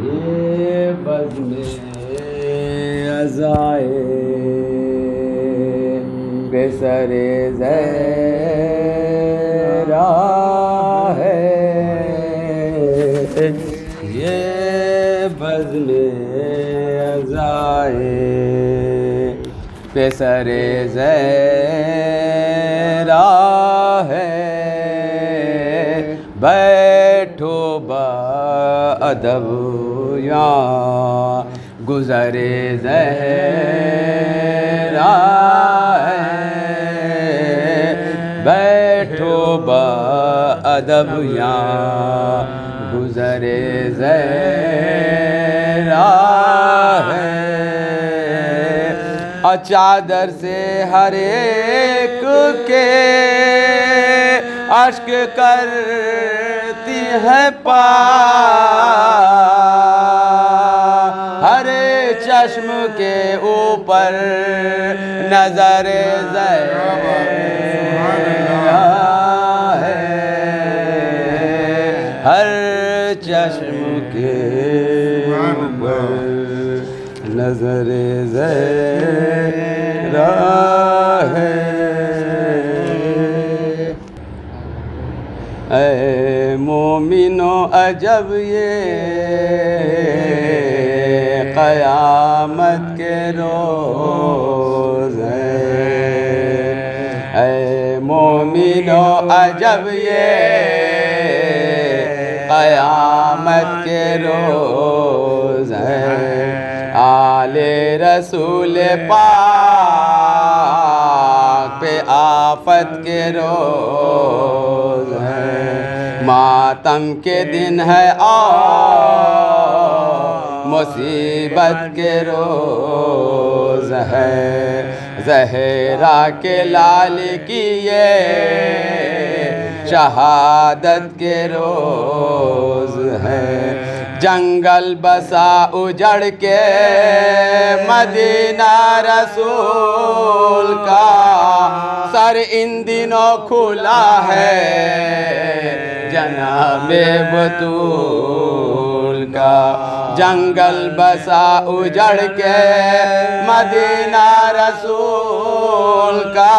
یہ بزم عزائے بے سر زہرا ہے، یہ بزم عزائے بے سر زہرا ہے، بیٹھو با ادب یہاں گزر زہرا ہے، بیٹھو با ادب یہاں گزر زہرا ہے، اور چادر سے ہر ایک کے اشک کرتی ہے ہر چشم کے اوپر نظر زہرا ہے، ہر چشم کے اوپر نظر زہرا ہے، اے مومنو عجب یہ قیامت کے روز ہے، اے مومنو عجب یہ قیامت کے روز ہے، آل رسول پاک پہ آفت کے روز ہے، ماتم کے دن ہے اور مصیبت کے روز ہے، زہرا کے لال کی یہ شہادت کے روز ہے، جنگل بسا اجڑ کے مدینہ رسول کا سر ان دنوں کھلا ہے، جناب بطول کا جنگل بسا اجڑ کے مدینہ رسول کا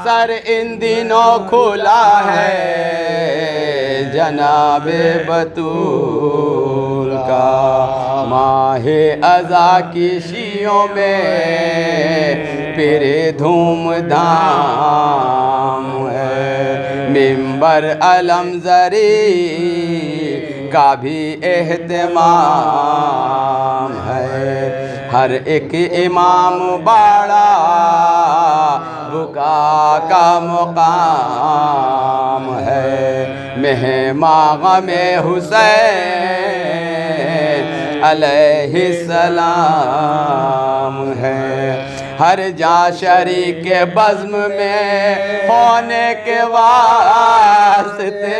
سر ان دنوں کھلا ہے، جناب بطول کا ماہ اذا کی شیعوں میں پھر دھوم دھام ہے، منبر علم زری کا بھی اہتمام ہے، ہر ایک امام باڑا بکا کا مقام ہے، مہماں غم حسین علیہ السلام ہے، ہر جا شریک بزم میں ہونے کے واسطے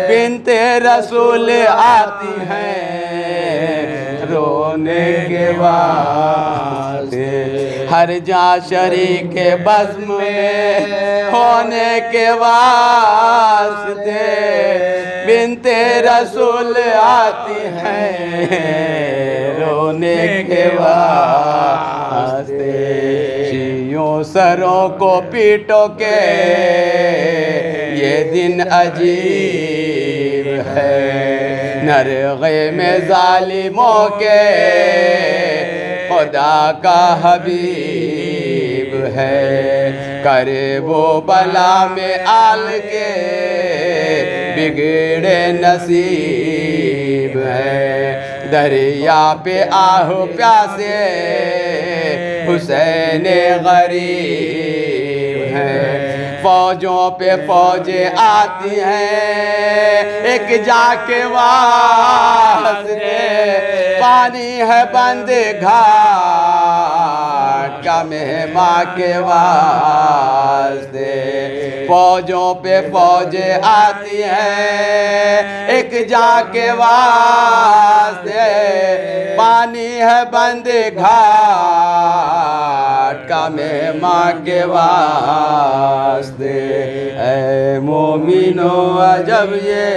بنت رسول آتی ہیں، رونے کے واسطے ہر جا شریک بزم میں ہونے کے واسطے بنت رسول آتی ہیں، رونے کے واسطے، شیعوں سروں کو پیٹو کے یہ دن عجیب ہے، نرغے میں ظالموں کے خدا کا حبیب ہے، کرب و بلا میں آل کے بگڑے نصیب ہے، دریا پہ آہ پیاسے حسین غریب ہے، فوجوں پہ فوجیں آتی ہیں ایک جا کے واسطے، پانی ہے بند گھاٹ کا مہماں کے واسطے، فوجوں پہ فوجیں آتی ہیں ایک جا کے واسطے، پانی ہے بند گھاٹ کا مہماں کے واسطے، اے مومنو عجب یہ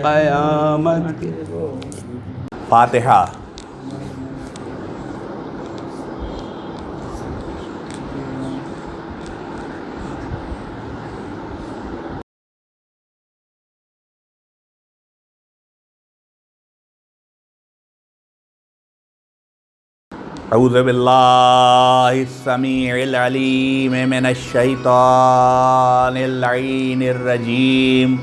قیامت کے فاتحہ۔ اعوذ باللہ السمیع العلیم من الشیطان اللعین الرجیم،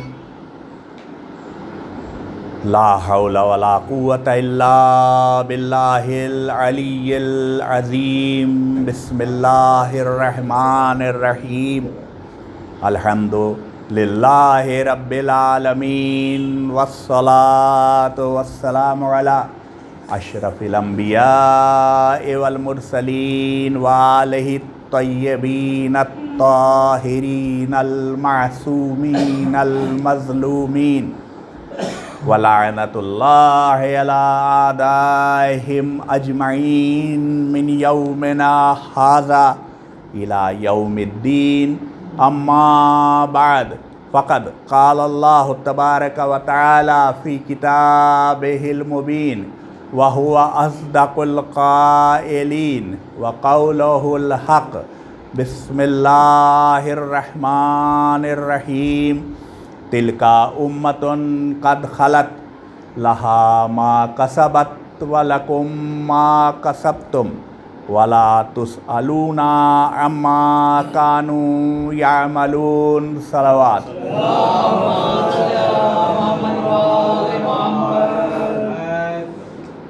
لا حول ولا قوة الا باللہ العلی العظیم، بسم اللہ الرحمن الرحیم، الحمد للہ رب العالمین، والصلاة والسلام علی اشرف الانبیاء والمرسلین وآلہ الطیبین الطاہرین المعصومین المظلومین، ولعنت اللہ علی اعدائہم اجمعین من یومنا ھذا الی یوم الدین، اما بعد، فقد قال اللہ تبارک و تعالی فی کتابہ المبین، وَهُوَ أَصْدَقُ الْقَائِلِينَ وَقَوْلُهُ الْحَقُّ، بسم اللہ الرحمن الرحیم، تِلْكَ أُمَّةٌ قَدْ خَلَتْ لَهَا مَا كَسَبَتْ وَلَكُمْ مَا كَسَبْتُمْ وَلَا تُسْأَلُونَ عَمَّا كَانُوا يَعْمَلُونَ۔ صلوات۔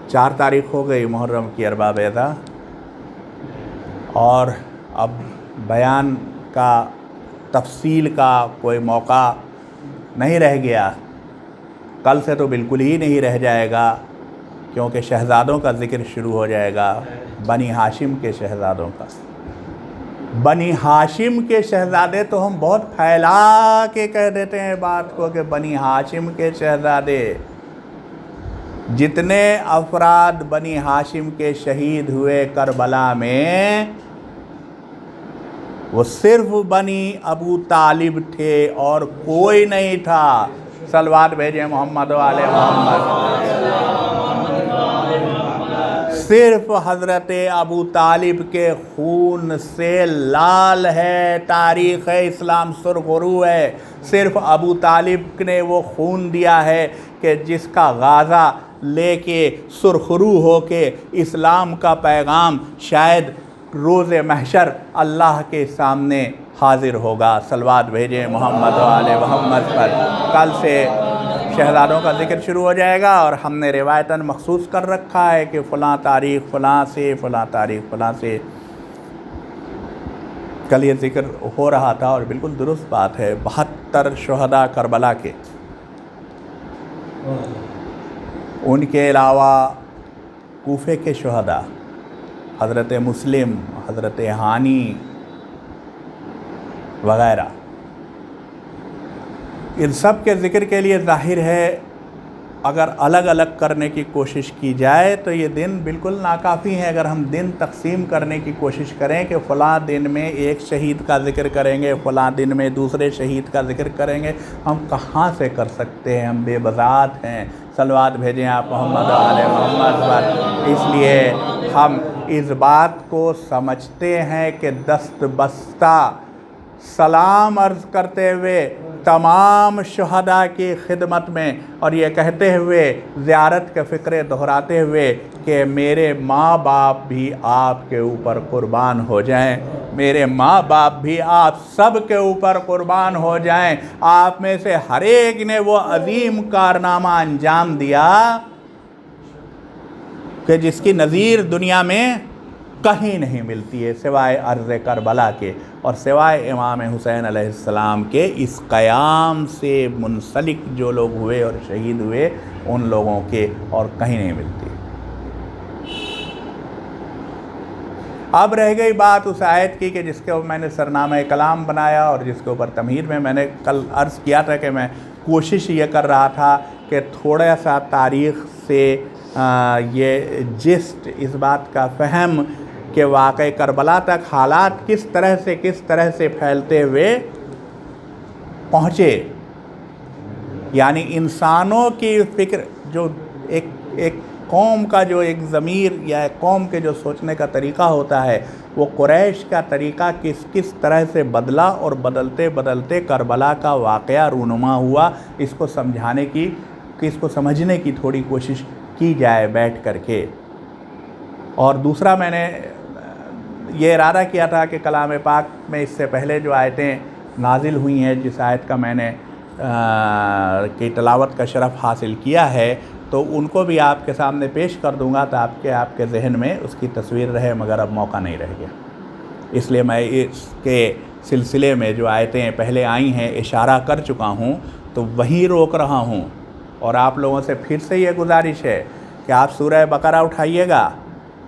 4 تاریخ ہو گئی محرم کی ارباب ادا، اور اب بیان کا تفصیل کا کوئی موقع نہیں رہ گیا، کل سے تو بالکل ہی نہیں رہ جائے گا، کیونکہ شہزادوں کا ذکر شروع ہو جائے گا، بنی ہاشم کے شہزادوں کا۔ بنی ہاشم کے شہزادے تو ہم بہت پھیلا کے کہہ دیتے ہیں بات کو کہ بنی ہاشم کے شہزادے، جتنے افراد بنی ہاشم کے شہید ہوئے کربلا میں، وہ صرف بنی ابو طالب تھے اور کوئی نہیں تھا۔ صلوات بھیجیں محمد و آل محمد۔ صرف حضرت ابو طالب کے خون سے لال ہے تاریخ اسلام، سرخرو ہے، صرف ابو طالب نے وہ خون دیا ہے کہ جس کا غازہ لے کے سرخرو ہو کے اسلام کا پیغام شاید روز محشر اللہ کے سامنے حاضر ہوگا۔ صلوات بھیجیں محمد و آل محمد پر۔ کل سے شہزادوں کا ذکر شروع ہو جائے گا، اور ہم نے روایتاً مخصوص کر رکھا ہے کہ فلاں تاریخ فلاں سے، فلاں تاریخ فلاں سے۔ کل یہ ذکر ہو رہا تھا اور بالکل درست بات ہے، 72 شہداء کربلا کے، ان کے علاوہ کوفے کے شہداء، حضرت مسلم، حضرت ہانی وغیرہ، ان سب کے ذکر کے لیے ظاہر ہے اگر الگ الگ کرنے کی کوشش کی جائے تو یہ دن بالکل ناکافی ہیں۔ اگر ہم دن تقسیم کرنے کی کوشش کریں کہ فلاں دن میں ایک شہید کا ذکر کریں گے، فلاں دن میں دوسرے شہید کا ذکر کریں گے، ہم کہاں سے کر سکتے ہیں؟ ہم بے بذات ہیں۔ صلوات بھیجیں آپ محمد و آل محمد پر۔ اس لیے ہم اس بات کو سمجھتے ہیں کہ دست بستہ سلام عرض کرتے ہوئے تمام شہداء کی خدمت میں، اور یہ کہتے ہوئے زیارت کے فکرے دہراتے ہوئے کہ میرے ماں باپ بھی آپ کے اوپر قربان ہو جائیں، میرے ماں باپ بھی آپ سب کے اوپر قربان ہو جائیں۔ آپ میں سے ہر ایک نے وہ عظیم کارنامہ انجام دیا کہ جس کی نظیر دنیا میں کہیں نہیں ملتی ہے سوائے عرض کربلا کے، اور سوائے امام حسین علیہ السلام کے اس قیام سے منسلک جو لوگ ہوئے اور شہید ہوئے ان لوگوں کے، اور کہیں نہیں ملتی۔ اب رہ گئی بات اس آیت کی کہ جس کے اوپر میں نے سرنامہ کلام بنایا، اور جس کے اوپر تمہید میں نے کل عرض کیا تھا کہ میں کوشش یہ کر رہا تھا کہ تھوڑا سا تاریخ سے یہ جسٹ اس بات کا فہم کہ واقع کربلا تک حالات کس طرح سے پھیلتے ہوئے پہنچے، یعنی انسانوں کی فکر جو ایک قوم کا جو ایک ضمیر یا ایک قوم کے جو سوچنے کا طریقہ ہوتا ہے وہ قریش کا طریقہ کس طرح سے بدلا اور بدلتے بدلتے کربلا کا واقعہ رونما ہوا، اس کو سمجھانے کی، اس کو سمجھنے کی تھوڑی کوشش کی جائے بیٹھ کر کے۔ اور دوسرا میں نے یہ ارادہ کیا تھا کہ کلام پاک میں اس سے پہلے جو آیتیں نازل ہوئی ہیں، جس آیت کا میں نے کی تلاوت کا شرف حاصل کیا ہے، تو ان کو بھی آپ کے سامنے پیش کر دوں گا تاکہ آپ کے ذہن میں اس کی تصویر رہے، مگر اب موقع نہیں رہ گیا، اس لیے میں اس کے سلسلے میں جو آیتیں پہلے آئی ہیں اشارہ کر چکا ہوں تو وہیں روک رہا ہوں۔ اور آپ لوگوں سے پھر سے یہ گزارش ہے کہ آپ سورہ بقرہ اٹھائیے گا،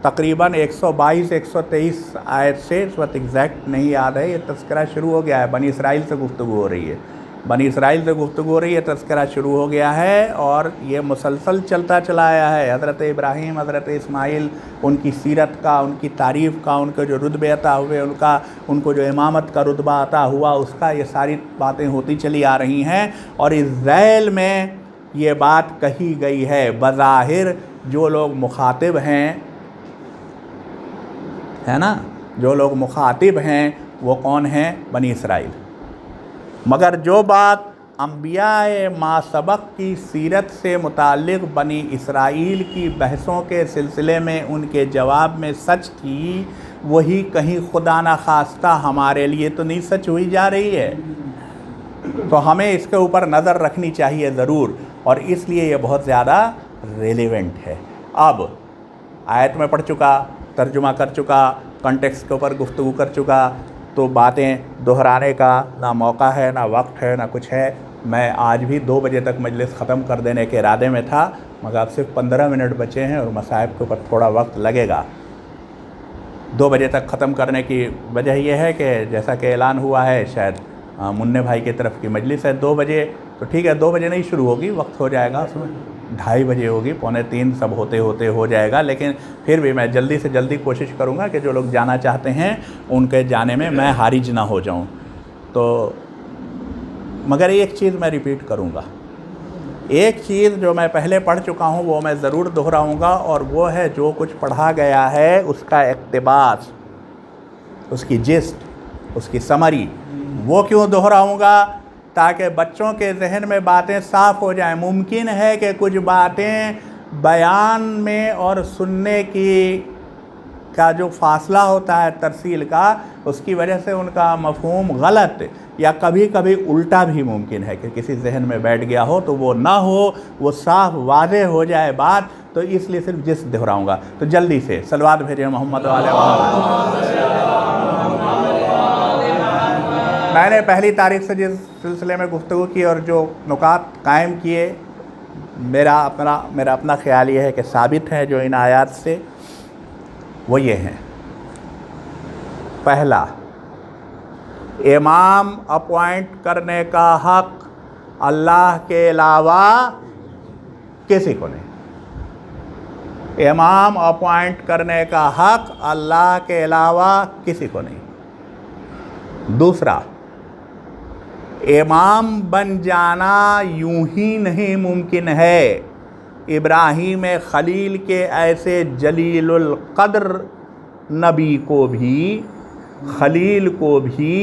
تقریباً 122-123 آیت سے، اس وقت ایگزیکٹ نہیں یاد ہے، یہ تذکرہ شروع ہو گیا ہے، بنی اسرائیل سے گفتگو ہو رہی ہے، بنی اسرائیل سے گفتگو ہو رہی ہے، تذکرہ شروع ہو گیا ہے اور یہ مسلسل چلتا چلا آیا ہے۔ حضرت ابراہیم، حضرت اسماعیل، ان کی سیرت کا، ان کی تعریف کا، ان کے جو رتبے عطا ہوئے، ان کو جو امامت کا رتبہ عطا ہوا، اس کا یہ ساری باتیں ہوتی چلی آ رہی ہیں۔ اور اس ذیل میں یہ بات کہی گئی ہے، بظاہر جو لوگ مخاطب ہیں، ہے نا، جو لوگ مخاطب ہیں وہ کون ہیں؟ بنی اسرائیل۔ مگر جو بات انبیاء ما سبق کی سیرت سے متعلق بنی اسرائیل کی بحثوں کے سلسلے میں ان کے جواب میں سچ تھی، وہی کہیں خدا نخواستہ ہمارے لیے تو نہیں سچ ہوئی جا رہی ہے، تو ہمیں اس کے اوپر نظر رکھنی چاہیے ضرور، اور اس لیے یہ بہت زیادہ ریلیونٹ ہے۔ اب آیت میں پڑھ چکا، ترجمہ کر چکا، کنٹیکسٹ کے اوپر گفتگو کر چکا، تو باتیں دہرانے کا نہ موقع ہے، نہ وقت ہے، نہ کچھ ہے۔ میں آج بھی 2 بجے تک مجلس ختم کر دینے کے ارادے میں تھا، مگر اب صرف 15 منٹ بچے ہیں اور مصائب کے اوپر تھوڑا وقت لگے گا۔ 2 بجے تک ختم کرنے کی وجہ یہ ہے کہ جیسا کہ اعلان ہوا ہے، شاید منع بھائی کی طرف کی مجلس ہے 2 بجے، تو ٹھیک ہے 2 بجے نہیں شروع ہوگی، وقت ہو جائے گا، اس میں 2:30 بجے ہوگی، 2:45 سب ہوتے ہوتے ہو جائے گا، لیکن پھر بھی میں جلدی سے جلدی کوشش کروں گا کہ جو لوگ جانا چاہتے ہیں ان کے جانے میں میں حارج نہ ہو جاؤں۔ تو مگر ایک چیز میں ریپیٹ کروں گا، ایک چیز جو میں پہلے پڑھ چکا ہوں وہ میں ضرور دہراؤں گا، اور وہ ہے جو کچھ پڑھا گیا ہے اس کا اقتباس، اس کی جسٹ، اس کی سمری، وہ کیوں دہراؤں گا؟ تاکہ بچوں کے ذہن میں باتیں صاف ہو جائیں۔ ممکن ہے کہ کچھ باتیں بیان میں اور سننے کا جو فاصلہ ہوتا ہے ترسیل کا، اس کی وجہ سے ان کا مفہوم غلط یا کبھی کبھی الٹا بھی ممکن ہے کہ کسی ذہن میں بیٹھ گیا ہو، تو وہ نہ ہو، وہ صاف واضح ہو جائے بات، تو اس لیے صرف جس دہراؤں گا۔ تو جلدی سے صلوات بھیجیں محمد علیہ وسلم۔ میں نے پہلی تاریخ سے جس سلسلے میں گفتگو کی اور جو نکات قائم کیے، میرا اپنا خیال یہ ہے کہ ثابت ہے جو ان آیات سے، وہ یہ ہیں۔ پہلا، امام اپوائنٹ کرنے کا حق اللہ کے علاوہ کسی کو نہیں، امام اپوائنٹ کرنے کا حق اللہ کے علاوہ کسی کو نہیں۔ دوسرا، امام بن جانا یوں ہی نہیں ممکن ہے، ابراہیم خلیل کے ایسے جلیل القدر نبی کو بھی، خلیل کو بھی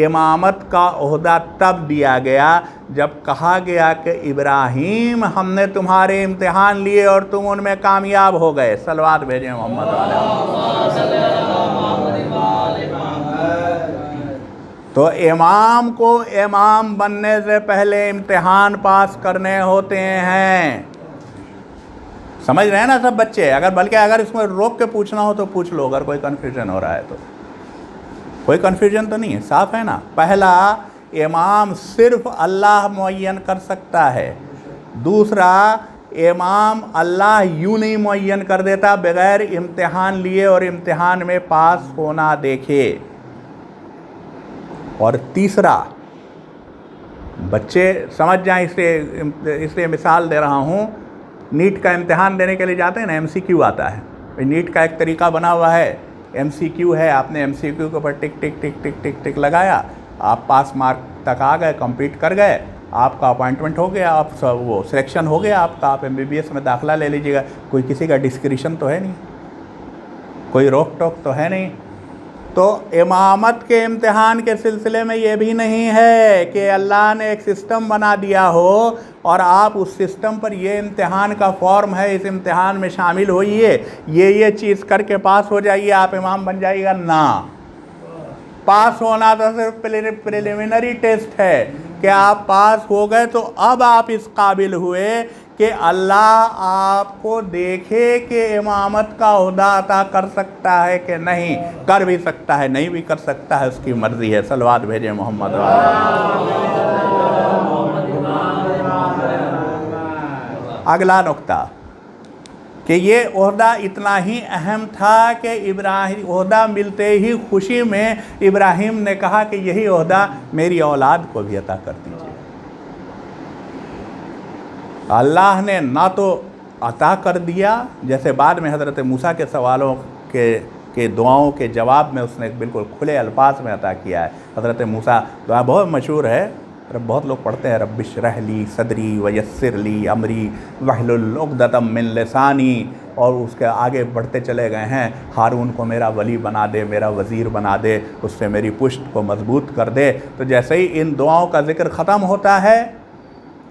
امامت کا عہدہ تب دیا گیا جب کہا گیا کہ ابراہیم ہم نے تمہارے امتحان لیے اور تم ان میں کامیاب ہو گئے۔ صلوات بھیجیں محمد علیہ۔ تو امام کو امام بننے سے پہلے امتحان پاس کرنے ہوتے ہیں۔ سمجھ رہے ہیں نا سب بچے؟ اگر اس میں روک کے پوچھنا ہو تو پوچھ لو، اگر کوئی کنفیوژن ہو رہا ہے تو۔ کوئی کنفیوژن تو نہیں ہے، صاف ہے نا؟ پہلا، امام صرف اللہ معین کر سکتا ہے۔ دوسرا، امام اللہ یوں نہیں معین کر دیتا بغیر امتحان لیے اور امتحان میں پاس ہونا دیکھے۔ اور تیسرا، بچے سمجھ جائیں، اس لیے مثال دے رہا ہوں، نیٹ کا امتحان دینے کے لیے جاتے ہیں نا، ایم سی کیو آتا ہے، نیٹ کا ایک طریقہ بنا ہوا ہے، ایم سی کیو ہے، آپ نے ایم سی کیو کے اوپر ٹک ٹک ٹک ٹک ٹک ٹک لگایا، آپ پاس مارک تک آ گئے، کمپلیٹ کر گئے، آپ کا اپوائنٹمنٹ ہو گیا, آپ وہ سلیکشن ہو گیا آپ کا, آپ MBBS میں داخلہ لے لیجیے گا. کوئی کسی کا ڈسکریشن تو ہے نہیں, کوئی روک ٹوک تو ہے نہیں. تو امامت کے امتحان کے سلسلے میں یہ بھی نہیں ہے کہ اللہ نے ایک سسٹم بنا دیا ہو اور آپ اس سسٹم پر یہ امتحان کا فارم ہے, اس امتحان میں شامل ہوئیے, یہ چیز کر کے پاس ہو جائیے آپ امام بن جائیے گا. نہ, پاس ہونا تو صرف پریلیمنری ٹیسٹ ہے کہ آپ پاس ہو گئے تو اب آپ اس قابل ہوئے کہ اللہ آپ کو دیکھے کہ امامت کا عہدہ عطا کر سکتا ہے کہ نہیں. کر بھی سکتا ہے, نہیں بھی کر سکتا ہے, اس کی مرضی ہے. صلوات بھیجیں محمد والے. اگلا نقطہ کہ یہ عہدہ اتنا ہی اہم تھا کہ ابراہیم عہدہ ملتے ہی خوشی میں ابراہیم نے کہا کہ یہی عہدہ میری اولاد کو بھی عطا کر دیجیے. اللہ نے نہ تو عطا کر دیا, جیسے بعد میں حضرت موسیٰ کے سوالوں کے دعاؤں کے جواب میں اس نے بالکل کھلے الفاظ میں عطا کیا ہے. حضرت موسیٰ دعا بہت مشہور ہے, بہت لوگ پڑھتے ہیں, رب اشرح لی صدری ویسر لی امری واحلل عقدۃ من لسانی, اور اس کے آگے بڑھتے چلے گئے ہیں, ہارون کو میرا ولی بنا دے, میرا وزیر بنا دے, اس سے میری پشت کو مضبوط کر دے. تو جیسے ہی ان دعاؤں کا ذکر ختم ہوتا ہے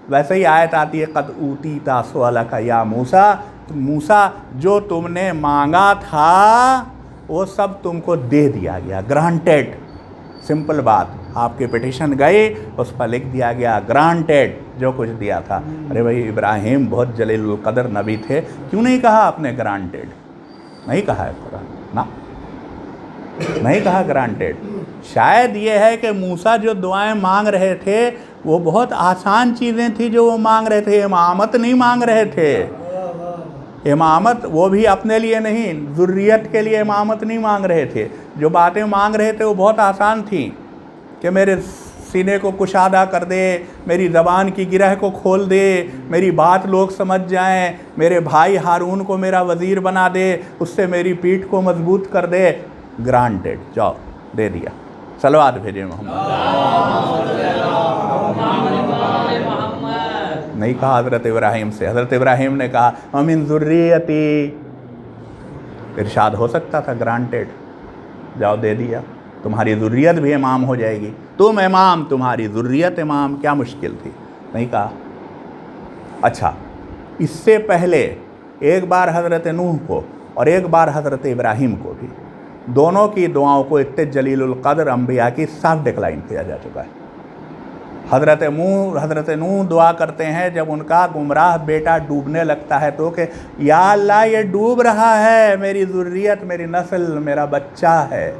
ویسے ہی آیت آتی ہے قد اوتیتا سؤلک یا موسیٰ, موسیٰ جو تم نے مانگا تھا وہ سب تم کو دے دیا گیا, گرانٹیڈ. سمپل بات, آپ کی پٹیشن گئی, اس پر لکھ دیا گیا گرانٹیڈ, جو کچھ دیا تھا. ارے بھائی ابراہیم بہت جلیل القدر نبی تھے, کیوں نہیں کہا آپ نے گرانٹیڈ؟ نہیں کہا ہے قرآن, نا نہیں کہا گرانٹیڈ. شاید یہ ہے کہ موسیٰ جو دعائیں مانگ رہے تھے وہ بہت آسان چیزیں تھیں جو وہ مانگ رہے تھے, امامت نہیں مانگ رہے تھے. امامت وہ بھی اپنے لیے نہیں, ذریت کے لیے امامت نہیں مانگ رہے تھے. جو باتیں مانگ رہے تھے وہ بہت آسان تھیں کہ میرے سینے کو کشادہ کر دے, میری زبان کی گرہ کو کھول دے, میری بات لوگ سمجھ جائیں, میرے بھائی ہارون کو میرا وزیر بنا دے, اس سے میری پیٹھ کو مضبوط کر دے. گرانٹیڈ, جاؤ دے دیا. صلوات بھیجیں محمد. نہیں کہا حضرت ابراہیم سے. حضرت ابراہیم نے کہا ومن ذریتی, ارشاد ہو سکتا تھا گرانٹیڈ, جاؤ دے دیا. تمہاری ذریت بھی امام ہو جائے گی, تم امام تمہاری ذریت امام, کیا مشکل تھی. نہیں کہا. اچھا, اس سے پہلے ایک بار حضرت نوح کو اور ایک بار حضرت ابراہیم کو بھی, دونوں کی دعاؤں کو اتنے جلیل القدر انبیاء کی صاف ڈکلائن کیا جا چکا ہے. حضرت نوح دعا کرتے ہیں جب ان کا گمراہ بیٹا ڈوبنے لگتا ہے تو کہ یا اللہ یہ ڈوب رہا ہے, میری ذریت, میری نسل, میرا بچہ ہے.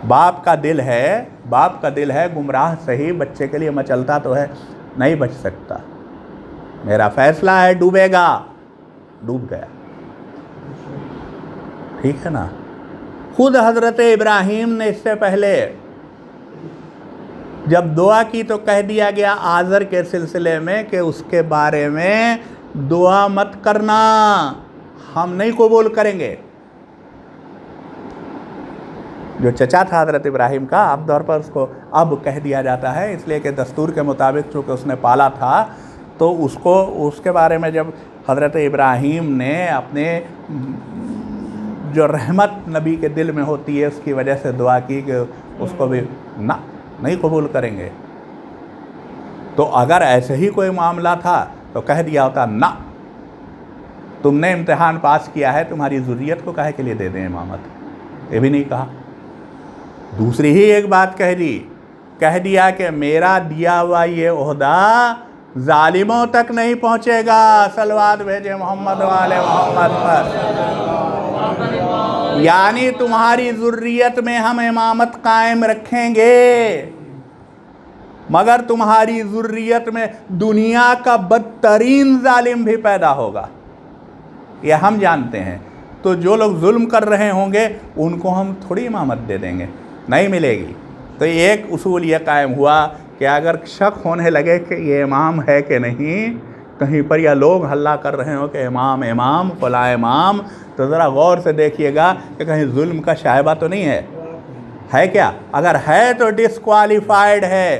باپ کا دل ہے گمراہ صحیح, بچے کے لیے مچلتا تو ہے, نہیں بچ سکتا, میرا فیصلہ ہے ڈوبے گا, ڈوب گیا. ٹھیک ہے نا. خود حضرت ابراہیم نے اس سے پہلے جب دعا کی تو کہہ دیا گیا آزر کے سلسلے میں کہ اس کے بارے میں دعا مت کرنا, ہم نہیں قبول کریں گے. جو چچا تھا حضرت ابراہیم کا, عام طور پر اس کو اب کہہ دیا جاتا ہے, اس لیے کہ دستور کے مطابق چونکہ اس نے پالا تھا تو اس کے بارے میں جب حضرت ابراہیم نے اپنے جو رحمت نبی کے دل میں ہوتی ہے اس کی وجہ سے دعا کی کہ اس کو بھی نہیں قبول کریں گے. تو اگر ایسے ہی کوئی معاملہ تھا تو کہہ دیا ہوتا نہ, تم نے امتحان پاس کیا ہے, تمہاری ذریت کو کہے کے لیے دے دیں امامت. یہ بھی نہیں کہا. دوسری ہی ایک بات کہہ دیا کہ میرا دیا ہوا یہ عہدہ ظالموں تک نہیں پہنچے گا. صلوات بھیجیں محمد والے محمد پر. یعنی تمہاری ذریت میں ہم امامت قائم رکھیں گے, مگر تمہاری ذریت میں دنیا کا بدترین ظالم بھی پیدا ہوگا, یہ ہم جانتے ہیں. تو جو لوگ ظلم کر رہے ہوں گے ان کو ہم تھوڑی امامت دے دیں گے, نہیں ملے گی. تو ایک اصول یہ قائم ہوا کہ اگر شک ہونے لگے کہ یہ امام ہے کہ نہیں, کہیں پر یا لوگ ہلہ کر رہے ہوں کہ امام فلاں امام, تو ذرا غور سے دیکھیے گا کہ کہیں ظلم کا شائبہ تو نہیں ہے کیا. اگر ہے تو ڈسکوالیفائڈ ہے,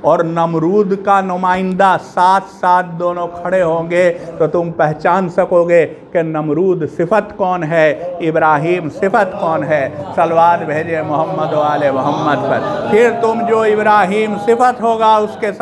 اور نمرود کا نمائندہ ساتھ ساتھ دونوں کھڑے ہوں گے تو تم پہچان سکو گے کہ نمرود صفت کون ہے، ابراہیم صفت کون ہے۔ صلوات بھیجے محمد و آل محمد پر۔ پھر تم جو ابراہیم صفت ہوگا اس کے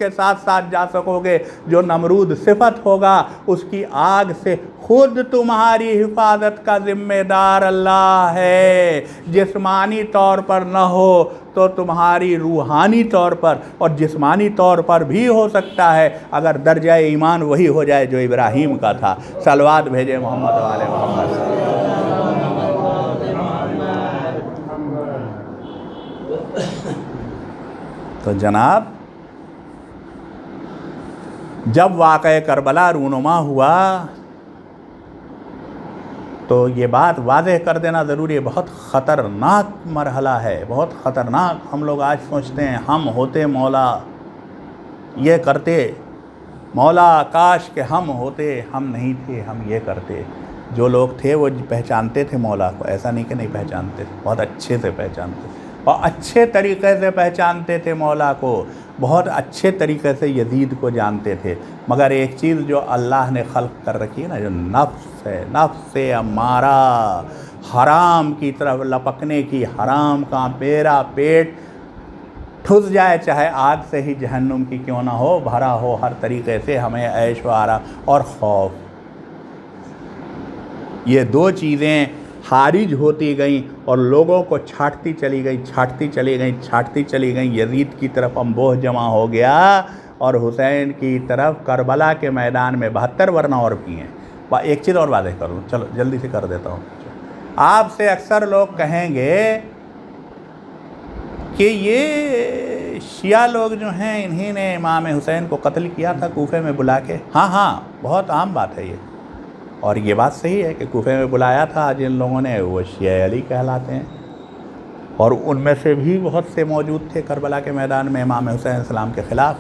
ساتھ ساتھ جا سکو گے، جو نمرود صفت ہوگا اس کی آگ سے خود تمہاری حفاظت کا ذمہ دار اللہ ہے۔ جسمانی طور پر نہ ہو تو تمہاری روحانی طور پر اور جسمانی طور پر بھی ہو سکتا ہے، اگر درجہ ایمان وہی ہو جائے جو ابراہیم کا تھا۔ صلوات بھیجے محمد و آل محمد۔ تو جناب جب واقعہ کربلا رونما ہوا تو یہ بات واضح کر دینا ضروری ہے، بہت خطرناک مرحلہ ہے، بہت خطرناک۔ ہم لوگ آج سوچتے ہیں ہم ہوتے مولا یہ کرتے، مولا کاش کہ ہم ہوتے، ہم نہیں تھے ہم یہ کرتے۔ جو لوگ تھے وہ پہچانتے تھے مولا کو، ایسا نہیں کہ نہیں پہچانتے، بہت اچھے سے پہچانتے اور اچھے طریقے سے پہچانتے تھے مولا کو، بہت اچھے طریقے سے یزید کو جانتے تھے۔ مگر ایک چیز جو اللہ نے خلق کر رکھی ہے نا، جو نفس ہے، نفس امارہ، حرام کی طرف لپکنے کی، حرام کا میرا پیٹ ٹھس جائے، چاہے آگ سے ہی جہنم کی کیوں نہ ہو، بھرا ہو ہر طریقے سے، ہمیں عیش و آرام اور خوف، یہ دو چیزیں خارج ہوتی گئیں اور لوگوں کو چھانٹتی چلی گئیں۔ یزید کی طرف انبوہ جمع ہو گیا اور حسین کی طرف کربلا کے میدان میں 72 ورنہ اور بھی ہیں۔ ایک چیز اور واضح کر لوں، چلو جلدی سے کر دیتا ہوں۔ آپ سے اکثر لوگ کہیں گے کہ یہ شیعہ لوگ جو ہیں انہی نے امام حسین کو قتل کیا تھا کوفے میں بلا کے۔ ہاں بہت عام بات ہے یہ، اور یہ بات صحیح ہے کہ کوفے میں بلایا تھا جن لوگوں نے، وہ شیعہ علی کہلاتے ہیں، اور ان میں سے بھی بہت سے موجود تھے کربلا کے میدان میں امام حسین علیہ السلام کے خلاف،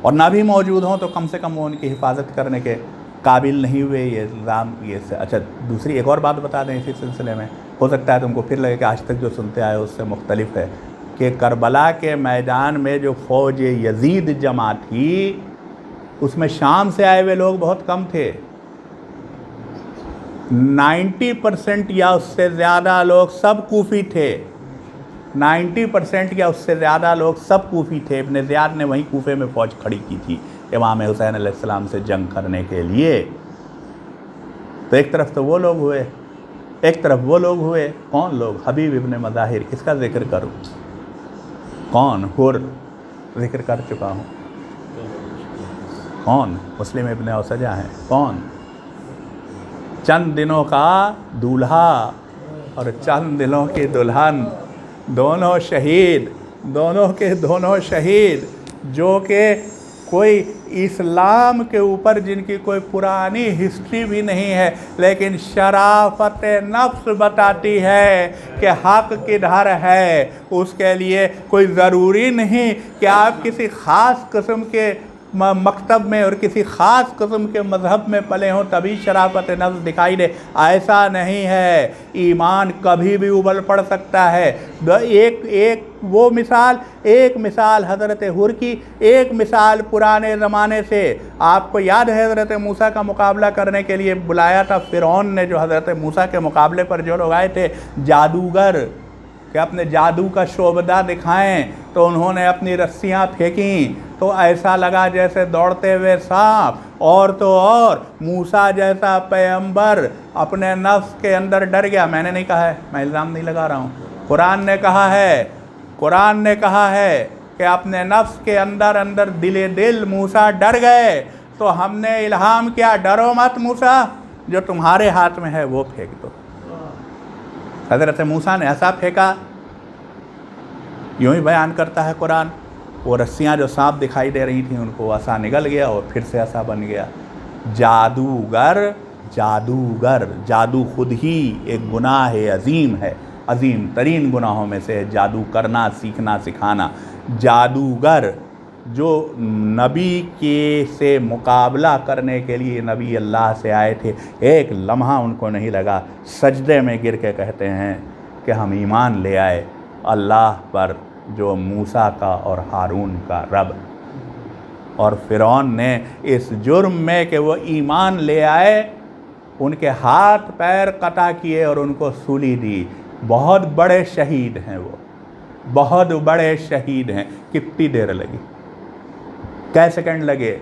اور نہ بھی موجود ہوں تو کم سے کم وہ ان کی حفاظت کرنے کے قابل نہیں ہوئے۔ یہ الزام اچھا دوسری ایک اور بات بتا دیں اسی سلسلے میں، ہو سکتا ہے تم کو پھر لگے کہ آج تک جو سنتے آئے اس سے مختلف ہے، کہ کربلا کے میدان میں جو فوج یزید جمع تھی اس میں شام سے آئے ہوئے لوگ بہت کم تھے۔ 90% یا اس سے زیادہ لوگ سب کوفی تھے، 90% یا اس سے زیادہ لوگ سب کوفی تھے۔ ابن زیاد نے وہیں کوفے میں فوج کھڑی کی تھی امام حسین علیہ السلام سے جنگ کرنے کے لیے۔ تو ایک طرف تو وہ لوگ ہوئے، ایک طرف وہ لوگ ہوئے، کون لوگ؟ حبیب ابن مظاہر، کس کا ذکر کروں؟ کون؟ حر ذکر کر چکا ہوں۔ کون؟ مسلم ابن اوسجہ ہیں۔ کون؟ چند دنوں کا دولہا اور چند دنوں کی دلہن، دونوں شہید، دونوں شہید، جو کہ کوئی اسلام کے اوپر جن کی کوئی پرانی ہسٹری بھی نہیں ہے، لیکن شرافت نفس بتاتی ہے کہ حق کدھر ہے۔ اس کے لیے کوئی ضروری نہیں کہ آپ کسی خاص قسم کے مکتب میں اور کسی خاص قسم کے مذہب میں پلے ہوں تبھی شرافت نفس دکھائی دے، ایسا نہیں ہے۔ ایمان کبھی بھی ابل پڑ سکتا ہے۔ ایک مثال حضرت حر کی، ایک مثال پرانے زمانے سے۔ آپ کو یاد ہے حضرت موسیٰ کا مقابلہ کرنے کے لیے بلایا تھا فرعون نے، جو حضرت موسیٰ کے مقابلے پر جو لوگ آئے تھے جادوگر، کہ اپنے جادو کا شعبدہ دکھائیں، تو انہوں نے اپنی رسیاں پھینکیں تو ایسا لگا جیسے دوڑتے ہوئے سانپ، اور تو اور موسیٰ جیسا پیغمبر اپنے نفس کے اندر ڈر گیا۔ میں نے نہیں کہا ہے، میں الزام نہیں لگا رہا ہوں، قرآن نے کہا ہے کہ اپنے نفس کے اندر دل موسیٰ ڈر گئے، تو ہم نے الہام کیا، ڈرو مت موسیٰ، جو تمہارے ہاتھ میں ہے وہ پھینک دو۔ حضرت موسیٰ نے ایسا پھینکا، یوں ہی بیان کرتا ہے قرآن، وہ رسیاں جو سانپ دکھائی دے رہی تھیں ان کو ایسا نگل گیا اور پھر سے ایسا بن گیا۔ جادو خود ہی ایک گناہ عظیم ہے، عظیم ترین گناہوں میں سے جادو کرنا، سیکھنا، سکھانا۔ جادوگر جو نبی کے سے مقابلہ کرنے کے لیے نبی اللہ سے آئے تھے، ایک لمحہ ان کو نہیں لگا، سجدے میں گر کے کہتے ہیں کہ ہم ایمان لے آئے اللہ پر، جو موسیٰ کا اور ہارون کا رب۔ اور فرعون نے اس جرم میں کہ وہ ایمان لے آئے ان کے ہاتھ پیر قطع کیے اور ان کو سولی دی۔ بہت بڑے شہید ہیں وہ، بہت بڑے شہید ہیں۔ کتنی دیر لگی؟ کئی سیکنڈ لگے؟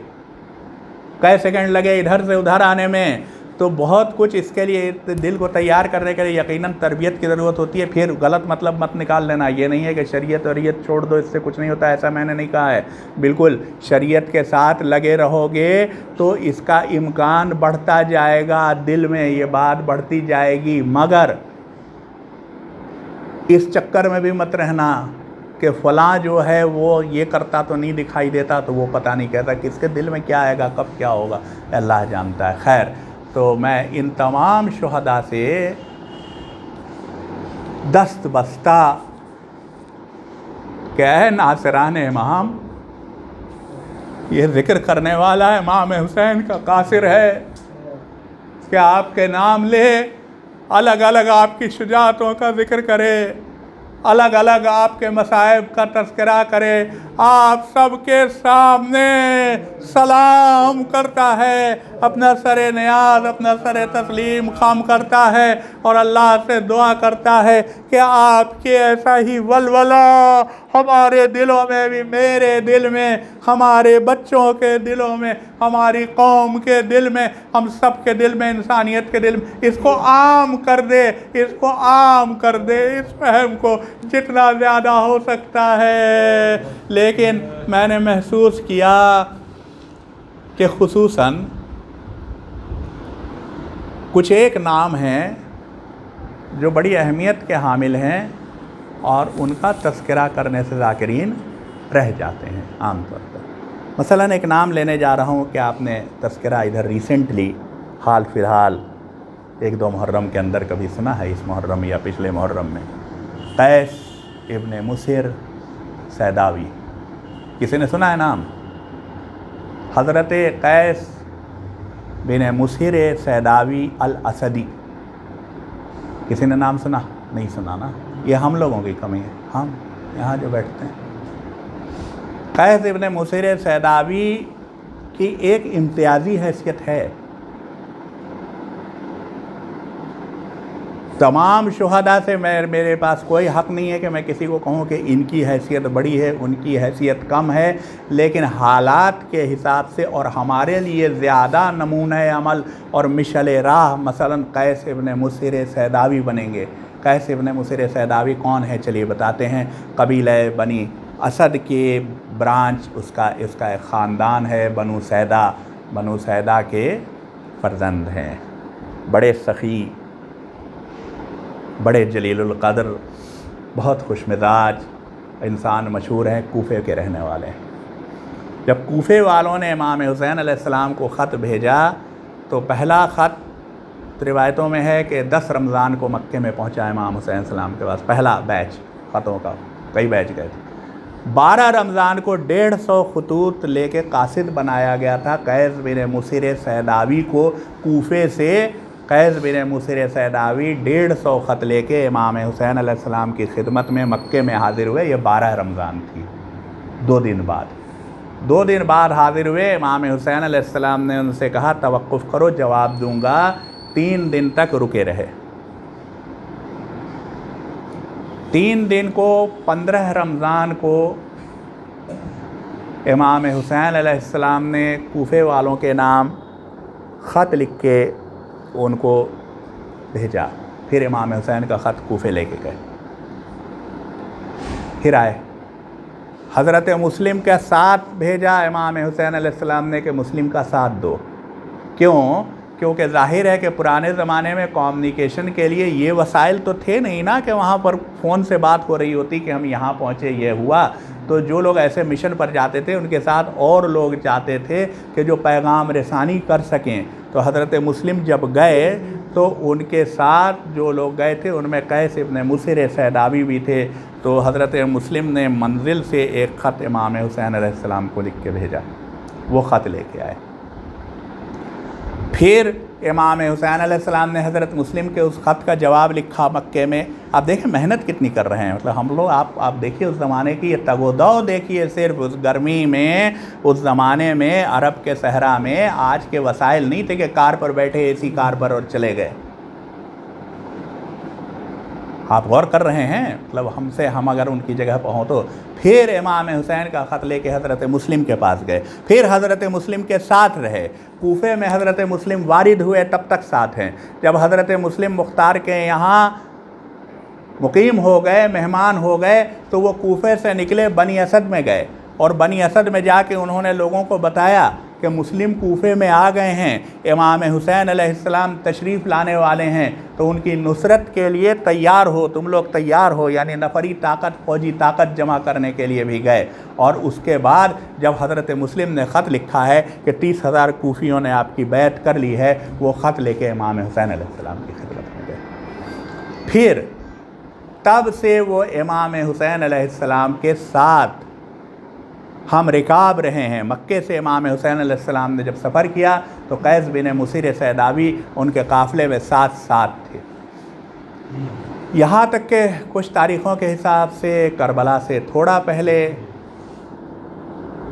کئی سیکنڈ لگے ادھر سے ادھر آنے میں؟ تو بہت کچھ اس کے لیے دل کو تیار کرنے کے لیے یقیناً تربیت کی ضرورت ہوتی ہے۔ پھر غلط مطلب مت نکال لینا، یہ نہیں ہے کہ شریعت وریعت چھوڑ دو، اس سے کچھ نہیں ہوتا، ایسا میں نے نہیں کہا ہے۔ بالکل شریعت کے ساتھ لگے رہو گے تو اس کا امکان بڑھتا جائے گا، دل میں یہ بات بڑھتی جائے گی، مگر اس چکر میں بھی مت رہنا کہ فلاں جو ہے وہ یہ کرتا تو نہیں دکھائی دیتا تو وہ پتہ نہیں کہتا، کس کے دل میں کیا آئے گا، کب کیا ہوگا، اللہ جانتا ہے۔ خیر، تو میں ان تمام شہداء سے دست بستہ کہ اے ناصران امام، یہ ذکر کرنے والا امام حسین کا قاصر ہے کہ آپ کے نام لے، الگ الگ آپ کی شجاعتوں کا ذکر کرے، الگ الگ آپ کے مصائب کا تذکرہ کرے، آپ سب کے سامنے سلام کرتا ہے، اپنا سر نیاز، اپنا سر تسلیم خم کرتا ہے اور اللہ سے دعا کرتا ہے کہ آپ کے ایسا ہی ولولہ ہمارے دلوں میں بھی، میرے دل میں، ہمارے بچوں کے دلوں میں، ہماری قوم کے دل میں، ہم سب کے دل میں، انسانیت کے دل میں اس کو عام کر دے، اس کو عام کر دے، اس فہم کو جتنا زیادہ ہو سکتا ہے۔ لیکن میں نے محسوس کیا کہ خصوصاً کچھ ایک نام ہیں جو بڑی اہمیت کے حامل ہیں اور ان کا تذکرہ کرنے سے ذاکرین رہ جاتے ہیں عام طور پر۔ مثلاً ایک نام لینے جا رہا ہوں کہ آپ نے تذکرہ ادھر ریسنٹلی حال فی الحال 1-2 محرم کے اندر کبھی سنا ہے، اس محرم یا پچھلے محرم میں، قیس ابن مسہر سیداوی، کسی نے سنا ہے نام؟ حضرت قیس بن مسہر سیداوی الاسدی، کسی نے نام سنا؟ نہیں سنا نا، یہ ہم لوگوں کی کمی ہے، ہم یہاں جو بیٹھتے ہیں۔ قیس ابن مسہر سیداوی کی ایک امتیازی حیثیت ہے، تمام شہداء سے میرے پاس کوئی حق نہیں ہے کہ میں کسی کو کہوں کہ ان کی حیثیت بڑی ہے، ان کی حیثیت کم ہے، لیکن حالات کے حساب سے اور ہمارے لیے زیادہ نمونہ عمل اور مشعل راہ مثلاً قیس ابن مسہر سیداوی بنیں گے۔ قیس ابن مسہر سیداوی کون ہے؟ چلیے بتاتے ہیں۔ قبیلہ بنی اسد کے برانچ، اس کا ایک خاندان ہے، بنو سیدہ کے فرزند ہیں، بڑے سخی، بڑے جلیل القدر، بہت خوش مزاج انسان مشہور ہیں، کوفے کے رہنے والے ہیں۔ جب کوفے والوں نے امام حسین علیہ السلام کو خط بھیجا تو پہلا خط روایتوں میں ہے کہ 10 رمضان کو مکے میں پہنچا امام حسین علیہ السلام کے پاس، پہلا بیچ خطوں کا، کئی بیچ گئے تھے۔ 12 رمضان کو 150 خطوط لے کے قاصد بنایا گیا تھا قیس بن مسہر سیداوی کو کوفے سے۔ قیس بن مسہر سیداوی 150 خط لے کے امام حسین علیہ السلام کی خدمت میں مکے میں حاضر ہوئے۔ یہ 12 رمضان تھی، 2 دن بعد حاضر ہوئے۔ امام حسین علیہ السلام نے ان سے کہا توقف کرو، جواب دوں گا۔ 3 دن تک رکے رہے۔ 3 دن کو 15 رمضان کو امام حسین علیہ السلام نے کوفے والوں کے نام خط لکھ کے ان کو بھیجا۔ پھر امام حسین کا خط کوفے لے کے گئے، پھر آئے۔ حضرت مسلم کا ساتھ بھیجا امام حسین علیہ السلام نے کہ مسلم کا ساتھ دو۔ کیونکہ ظاہر ہے کہ پرانے زمانے میں کمیونیکیشن کے لیے یہ وسائل تو تھے نہیں نا کہ وہاں پر فون سے بات ہو رہی ہوتی کہ ہم یہاں پہنچے، یہ ہوا۔ تو جو لوگ ایسے مشن پر جاتے تھے ان کے ساتھ اور لوگ جاتے تھے کہ جو پیغام رسانی کر سکیں۔ تو حضرت مسلم جب گئے تو ان کے ساتھ جو لوگ گئے تھے ان میں قیس ابن مسہر سیداوی بھی تھے۔ تو حضرت مسلم نے منزل سے ایک خط امام حسین علیہ السلام کو لکھ کے بھیجا، وہ خط لے کے آئے۔ پھر امام حسین علیہ السلام نے حضرت مسلم کے اس خط کا جواب لکھا مکے میں. آپ دیکھیں محنت کتنی کر رہے ہیں. مطلب ہم لوگ آپ دیکھیے اس زمانے کی یہ تگ و دو دیکھیے. صرف اس گرمی میں اس زمانے میں عرب کے صحرا میں آج کے وسائل نہیں تھے کہ کار پر بیٹھے اے سی کار پر اور چلے گئے. آپ غور کر رہے ہیں. مطلب ہم اگر ان کی جگہ پہ ہوں تو پھر امام حسین کا خط لے کے حضرت مسلم کے پاس گئے. پھر حضرت مسلم کے ساتھ رہے. کوفے میں حضرت مسلم وارد ہوئے تب تک ساتھ ہیں. جب حضرت مسلم مختار کے یہاں مقیم ہو گئے، مہمان ہو گئے، تو وہ کوفے سے نکلے بنی اسد میں گئے. اور بنی اسد میں جا کے انہوں نے لوگوں کو بتایا کہ مسلم کوفے میں آ گئے ہیں، امام حسین علیہ السلام تشریف لانے والے ہیں، تو ان کی نصرت کے لیے تیار ہو، تم لوگ تیار ہو. یعنی نفری طاقت، فوجی طاقت جمع کرنے کے لیے بھی گئے. اور اس کے بعد جب حضرت مسلم نے خط لکھا ہے کہ 30,000 کوفیوں نے آپ کی بیعت کر لی ہے، وہ خط لے کے امام حسین علیہ السلام کی خدمت میں گئے. پھر تب سے وہ امام حسین علیہ السلام کے ساتھ ہم رکاب رہے ہیں. مکے سے امام حسین علیہ السلام نے جب سفر کیا تو قیس بن مصر سیداوی ان کے قافلے میں ساتھ تھے. یہاں تک کہ کچھ تاریخوں کے حساب سے کربلا سے تھوڑا پہلے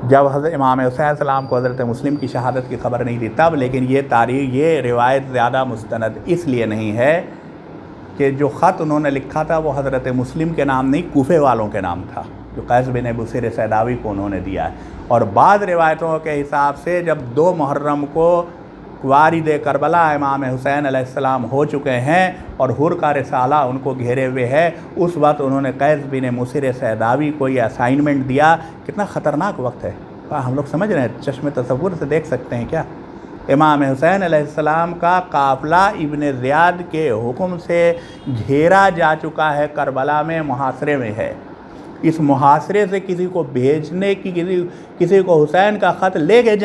جب حضرت امام حسین علیہ السلام کو حضرت مسلم کی شہادت کی خبر نہیں تھی تب. لیکن یہ روایت زیادہ مستند اس لیے نہیں ہے کہ جو خط انہوں نے لکھا تھا وہ حضرت مسلم کے نام نہیں، کوفے والوں کے نام تھا جو قیس بن مصر سیداوی کو انہوں نے دیا ہے. اور بعض روایتوں کے حساب سے جب 2 محرم کو وارد کربلا امام حسین علیہ السلام ہو چکے ہیں اور حر کا رسالہ ان کو گھیرے ہوئے ہے، اس وقت انہوں نے قیس بن مصر سیداوی کو یہ اسائنمنٹ دیا. کتنا خطرناک وقت ہے. ہم لوگ سمجھ رہے ہیں، چشم تصور سے دیکھ سکتے ہیں کیا. امام حسین علیہ السلام کا قافلہ ابن زیاد کے حکم سے گھیرا جا چکا ہے، کربلا میں محاصرے میں ہے. اس محاصرے سے کسی کو بھیجنے کی، کسی کو حسین کا خط لے کے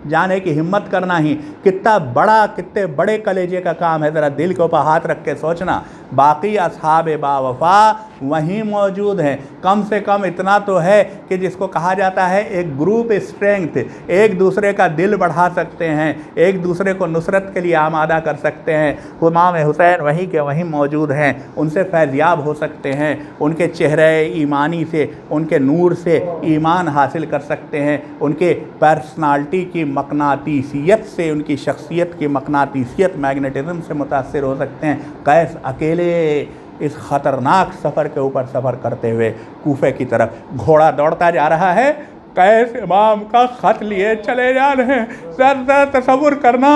جانے کی ہمت کرنا ہی کتنے بڑے کلیجے کا کام ہے. ذرا دل کے اوپر ہاتھ رکھ کے سوچنا. باقی اصحاب با وفا وہیں موجود ہیں. کم سے کم اتنا تو ہے کہ جس کو کہا جاتا ہے ایک گروپ اسٹرینگتھ، ایک دوسرے کا دل بڑھا سکتے ہیں، ایک دوسرے کو نصرت کے لیے آمادہ کر سکتے ہیں. امام حسین وہیں کے وہیں موجود ہیں. ان سے فیضیاب ہو سکتے ہیں، ان کے چہرے ایمانی سے، ان کے نور سے ایمان حاصل کر سکتے ہیں، ان کے پرسنالٹی کی مقناطیسیت سے، ان کی شخصیت کی مقناطیسیت، میگنیٹزم سے متاثر ہو سکتے ہیں. قیس اکیلے اس خطرناک سفر کے اوپر سفر کرتے ہوئے کوفے کی طرف گھوڑا دوڑتا جا رہا ہے. قیس امام کا خط لیے چلے جا رہے ہیں. ذرا تصور کرنا،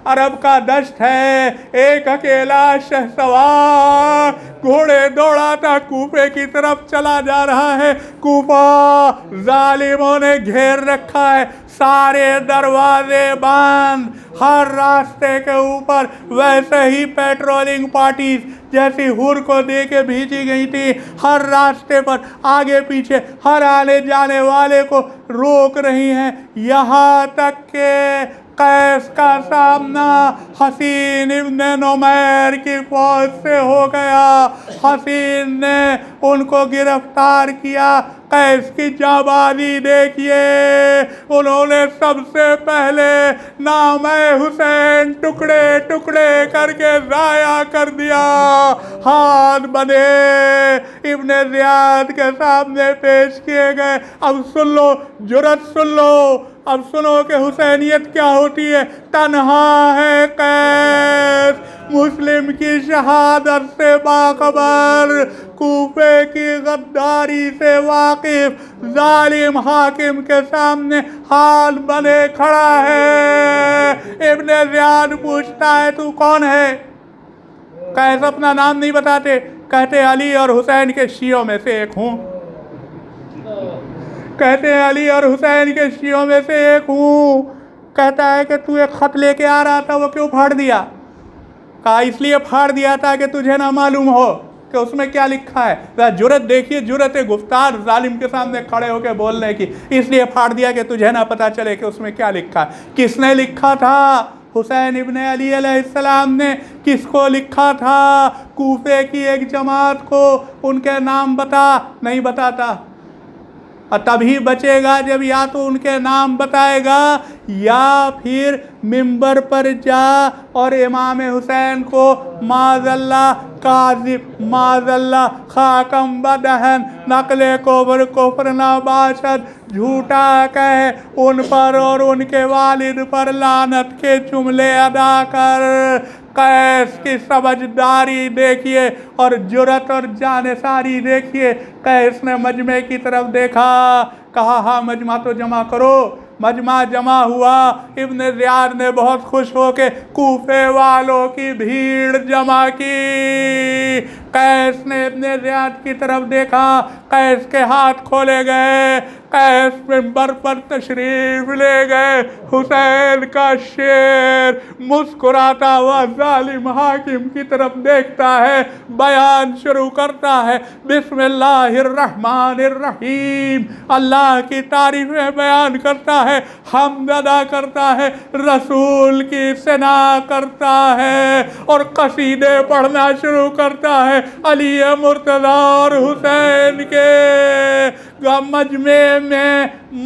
عرب کا دشت ہے، ایک اکیلا شہسوار گھوڑے دوڑاتا کوفے کی طرف چلا جا رہا ہے. کوفہ ظالموں نے گھیر رکھا ہے، سارے دروازے بند، ہر راستے کے اوپر ویسے ہی پیٹرولنگ پارٹیز جیسی حر کو دے کے بھیجی گئی تھی، ہر راستے پر آگے پیچھے ہر آنے جانے والے کو روک رہی ہیں. یہاں تک کہ قیس کا سامنا حسین ابن نمیر کی فوج سے ہو گیا. حسین نے ان کو گرفتار کیا. قیس کی جانبازی دیکھیے، انہوں نے سب سے پہلے نام حسین ٹکڑے ٹکڑے کر کے ضائع کر دیا. ہاتھ بندھے ابن زیاد کے سامنے پیش کیے گئے. اب سن لو، جرأت سن لو، اب سنو کہ حسینیت کیا ہوتی ہے. تنہا ہے قیس، مسلم کی شہادت سے باخبر، کوفے کی غداری سے واقف، ظالم حاکم کے سامنے ہاتھ بندھے کھڑا ہے. ابن زیاد پوچھتا ہے تو کون ہے؟ قیس اپنا نام نہیں بتاتے، کہتے علی اور حسین کے شیعوں میں سے ایک ہوں. کہتے ہیں علی اور حسین کے شیعوں میں سے ایک ہوں. کہتا ہے کہ تو ایک خط لے کے آ رہا تھا، وہ کیوں پھاڑ دیا؟ کہا اس لیے پھاڑ دیا تھا کہ تجھے نہ معلوم ہو کہ اس میں کیا لکھا ہے. جرأت دیکھیے، جرأت گفتار ظالم کے سامنے کھڑے ہو کے بولنے کی. اس لیے پھاڑ دیا کہ تجھے نہ پتا چلے کہ اس میں کیا لکھا ہے. کس نے لکھا تھا؟ حسین ابن علی علیہ السلام نے. کس کو لکھا تھا؟ کوفے کی ایک جماعت کو. ان کے نام نہیں بتاتا. اور تبھی بچے گا جب یا تو ان کے نام بتائے گا یا پھر منبر پر جا اور امام حسین کو معاذ اللہ کاذب معاذ اللہ خاکم بدہن نقل کفر نہ باشد جھوٹا کہے ان پر اور ان کے والد پر لعنت کے جملے ادا کر۔ قیس کی سمجھداری دیکھیے اور جرأت اور جانثاری دیکھیے۔ قیس نے مجمع کی طرف دیکھا، کہا ہاں مجمع تو جمع کرو۔ مجمع جمع ہوا، ابن زیاد نے بہت خوش ہو کے کوفے والوں کی بھیڑ جمع کی۔ قیس نے ابن زیاد کی طرف دیکھا، قیس کے ہاتھ کھولے گئے، قیس منبر پر تشریف لے گئے۔ حسین کا شیر مسکراتا ہوا ظالم حاکم کی طرف دیکھتا ہے، بیان شروع کرتا ہے، بسم اللہ الرحمن الرحیم، اللہ کی تعریفیں بیان کرتا ہے، حمد ادا کرتا ہے، رسول کی ثنا کرتا ہے اور قصیدے پڑھنا شروع کرتا ہے علی مرتضی اور حسین کے۔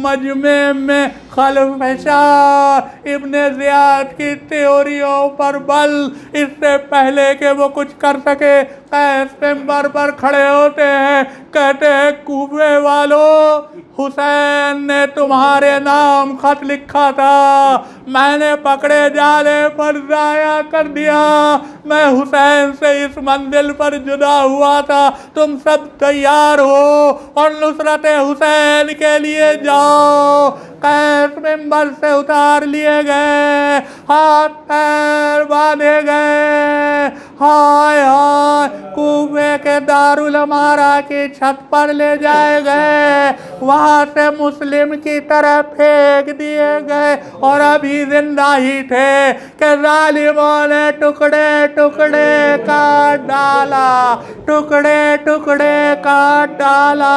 مجمع میں خلف شاہ ابن زیاد کی تیوریوں پر بل، اس سے پہلے کہ وہ کچھ کر سکے قیس منبر پر کھڑے ہوتے ہیں، کہتے ہیں کوفے والوں، حسین نے تمہارے نام خط لکھا تھا، میں نے پکڑے جانے پر ضائع کر دیا، میں حسین سے اس منزل پر جدا ہوا تھا، تم سب تیار ہو اور نصرت حسین کے لیے جاؤ۔ قیس منبر سے اتار لیے گئے، ہاتھ پیر باندھے گئے، ہائے ہائے کوفے کے دارالامارہ کی چھت پر لے جائے گئے، وہاں سے مسلم کی طرف پھینک دیے گئے، اور ابھی زندہ ہی تھے کہ ظالموں نے ٹکڑے ٹکڑے کاٹ ڈالا، ٹکڑے ٹکڑے کاٹ ڈالا۔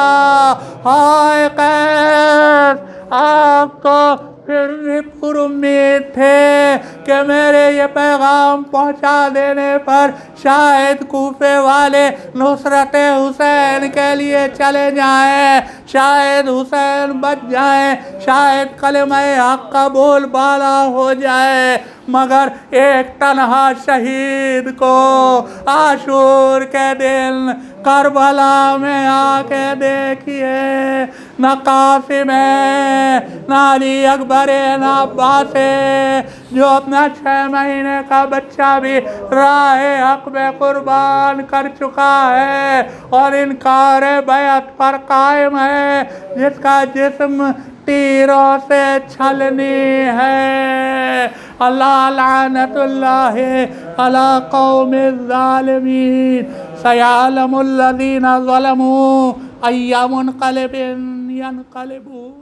ہائے قیس، آپ تو پھر بھی پر امید تھے کہ میرے یہ پیغام پہنچا دینے پر شاید کوفے والے نصرت حسین کے لیے چلے جائیں، شاید حسین بچ جائیں، شاید کلمہ حق کا بول بالا ہو جائے، مگر ایک تنہا شہید کو عاشور کے دن کربلا میں آ کے دیکھیے، نہ قاسم ہے، نہ علی اکبر ہے، نہ عباس ہے، جو اپنا 6 مہینے کا بچہ بھی راہ حق میں قربان کر چکا ہے اور انکار بیعت پر قائم ہے، جس کا جسم تیروں سے چھلنی ہے۔ اللہ لعنت اللہ علی قوم الظالمین، سیعلم الذین ظلموا ای منقلب ینقلبون۔